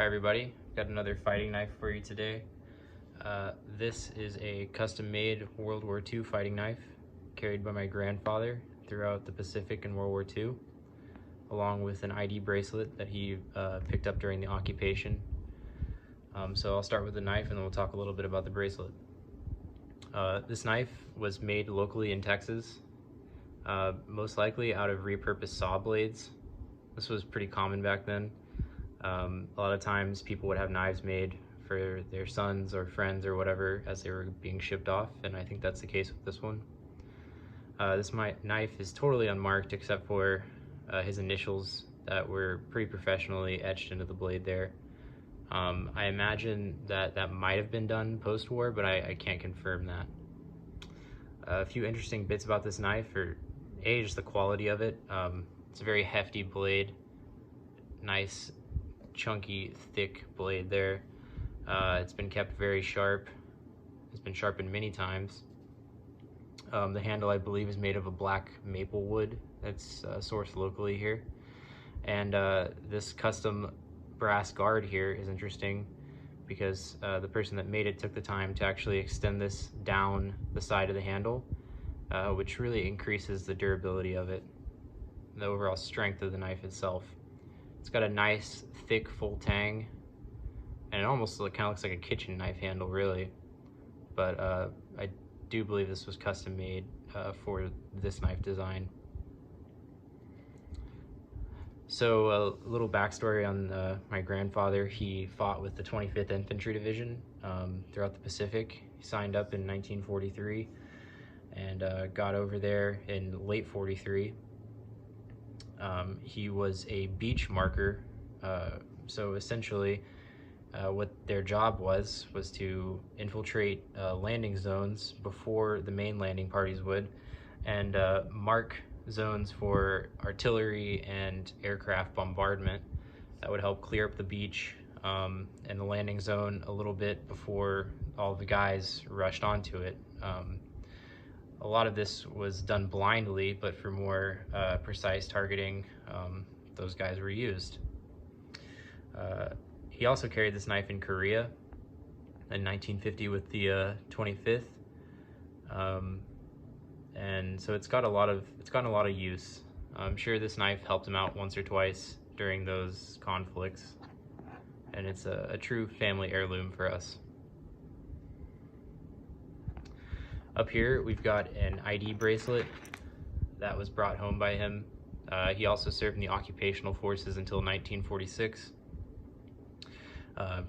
Hi everybody, got another fighting knife for you today. This is a custom-made World War II fighting knife carried by my grandfather throughout the Pacific in World War II, along with an ID bracelet that he picked up during the occupation. So I'll start with the knife and then we'll talk a little bit about the bracelet. This knife was made locally in Texas, most likely out of repurposed saw blades. This was pretty common back then. A lot of times people would have knives made for their sons or friends or whatever as they were being shipped off, and I think that's the case with this one. This knife is totally unmarked except for his initials that were pretty professionally etched into the blade there. I imagine that might have been done post-war, but I can't confirm that. A few interesting bits about this knife are just the quality of it. It's a very hefty blade, nice chunky thick blade there. It's been kept very sharp. It's been sharpened many times. The handle, I believe, is made of a black maple wood that's sourced locally here. And this custom brass guard here is interesting because the person that made it took the time to actually extend this down the side of the handle, which really increases the durability of it, the overall strength of the knife itself. It's got a nice thick full tang, and it almost kind of looks like a kitchen knife handle, really. But I do believe this was custom made for this knife design. So a little backstory on my grandfather. He fought with the 25th Infantry Division throughout the Pacific. He signed up in 1943 and got over there in late 43. He was a beach marker, so essentially what their job was to infiltrate landing zones before the main landing parties would, and mark zones for artillery and aircraft bombardment that would help clear up the beach and the landing zone a little bit before all the guys rushed onto it. A lot of this was done blindly, but for more precise targeting, those guys were used. He also carried this knife in Korea in 1950 with the 25th, and so it's gotten a lot of use. I'm sure this knife helped him out once or twice during those conflicts, and it's a true family heirloom for us. Up here, we've got an ID bracelet that was brought home by him. He also served in the occupational forces until 1946,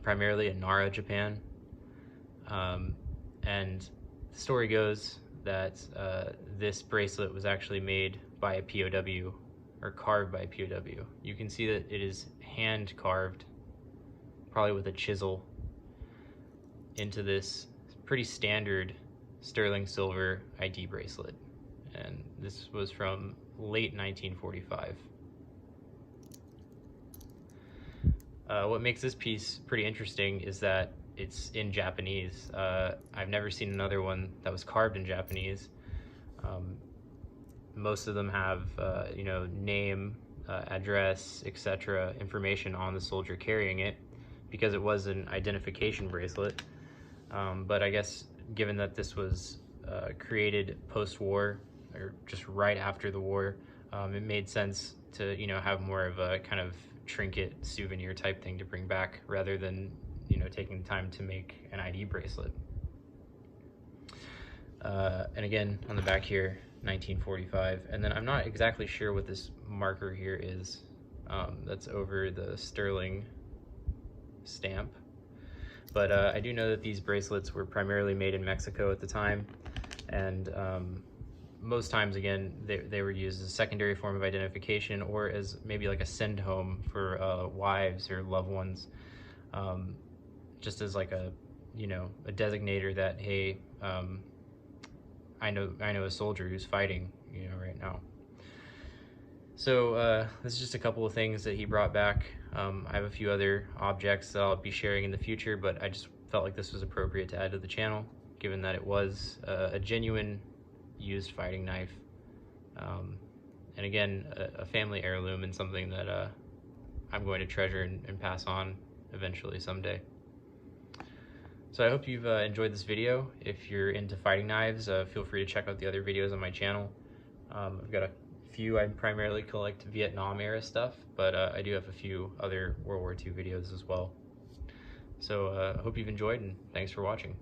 primarily in Nara, Japan. And the story goes that this bracelet was actually made by a POW, or carved by a POW. You can see that it is hand carved, probably with a chisel, into this pretty standard sterling silver ID bracelet, and this was from late 1945. What makes this piece pretty interesting is that it's in Japanese. I've never seen another one that was carved in Japanese. Most of them have name, address, etc. information on the soldier carrying it, because it was an identification bracelet. But I guess given that this was created post-war, or just right after the war, it made sense to have more of a kind of trinket souvenir type thing to bring back, rather than taking the time to make an ID bracelet. And again, on the back here, 1945. And then I'm not exactly sure what this marker here is that's over the sterling stamp. But I do know that these bracelets were primarily made in Mexico at the time, and most times, again, they were used as a secondary form of identification, or as maybe like a send home for wives or loved ones, just as like a designator that, hey, I know a soldier who's fighting right now. So this is just a couple of things that he brought back. I have a few other objects that I'll be sharing in the future, but I just felt like this was appropriate to add to the channel, given that it was a genuine used fighting knife. And again, a family heirloom, and something that I'm going to treasure and pass on eventually someday. So I hope you've enjoyed this video. If you're into fighting knives, feel free to check out the other videos on my channel. I've got a few. I primarily collect Vietnam era stuff, but I do have a few other World War II videos as well. So I hope you've enjoyed, and thanks for watching.